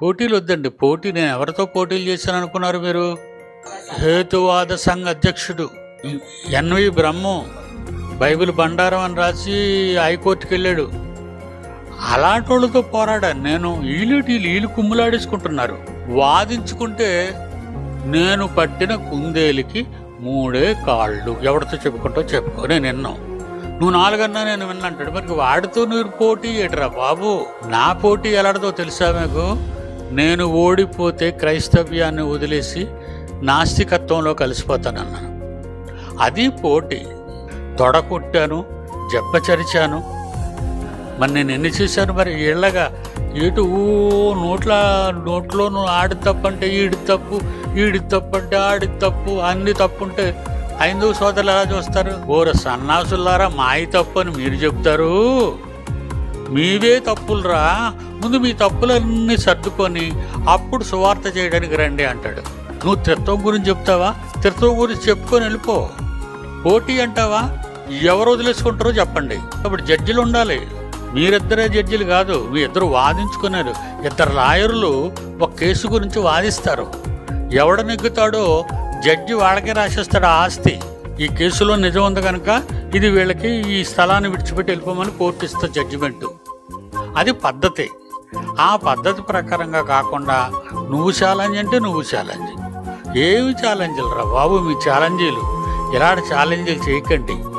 పోటీలు వద్దండి. నేను ఎవరితో పోటీలు చేశాను అనుకున్నారు మీరు? హేతువాద సంఘ అధ్యక్షుడు ఎన్వి బ్రహ్మం బైబిల్ బండారం అని రాసి హైకోర్టుకి వెళ్ళాడు. అలాంటి వాళ్ళతో పోరాడాను నేను. వీళ్ళు కుమ్ములాడేసుకుంటున్నారు. వాదించుకుంటే నేను పట్టిన కుందేలికి 3 కాళ్ళు. ఎవరితో చెప్పుకో నేను విన్నాం. నువ్వు 4 అన్నా నేను విన్నంటాడు. మరి వాడితో నువ్వు పోటీ ఏటరా బాబు? నా పోటీ ఎలాడదో తెలుసా మీకు? నేను ఓడిపోతే క్రైస్తవ్యాన్ని వదిలేసి నాస్తికత్వంలో కలిసిపోతానన్నాను. అది పోటీ. తొడకొట్టాను, జబ్బచరిచాను. మరి నేను ఎన్ని చేశాను? మరి ఇళ్ళగా ఏటు నోట్లో ఆడి తప్పు అంటే ఈడి తప్పు, ఈడి తప్పు అంటే ఆడి తప్పు, అన్ని తప్పు ఉంటే హైందవ సోదరులు ఎలా చూస్తారు? ఓర సన్నాసులారా, మాయి తప్పు అని మీరు చెప్తారు. మీవే తప్పులురా. ముందు మీ తప్పులన్నీ సర్దుకొని అప్పుడు సువార్త చేయడానికి రండి అంటాడు. నువ్వు త్రిత్వం గురించి చెప్తావా? త్రిత్వం గురించి చెప్పుకొని వెళ్ళిపో. పోటీ అంటావా? ఎవరు వదిలేసుకుంటారో చెప్పండి. అప్పుడు జడ్జిలు ఉండాలి. మీరిద్దరే జడ్జిలు కాదు, మీ ఇద్దరు వాదించుకున్నారు. 2 లాయర్లు ఒక కేసు గురించి వాదిస్తారు. ఎవడ నెగ్గుతాడో జడ్జి వాళ్ళకే రాసేస్తాడు ఆ ఆస్తి. ఈ కేసులో నిజం ఉంది కనుక ఇది వీళ్ళకి ఈ స్థలాన్ని విడిచిపెట్టి వెళ్ళిపోమని కోర్టు ఇస్తే జడ్జిమెంటు. అది పద్ధతి. ఆ పద్ధతి ప్రకారంగా కాకుండా నువ్వు ఛాలెంజ్ అంటే నువ్వు ఛాలెంజ్. ఏమి ఛాలెంజ్లు రా బాబు మీ ఛాలెంజీలు? ఇలాంటి ఛాలెంజ్లు చేయకండి.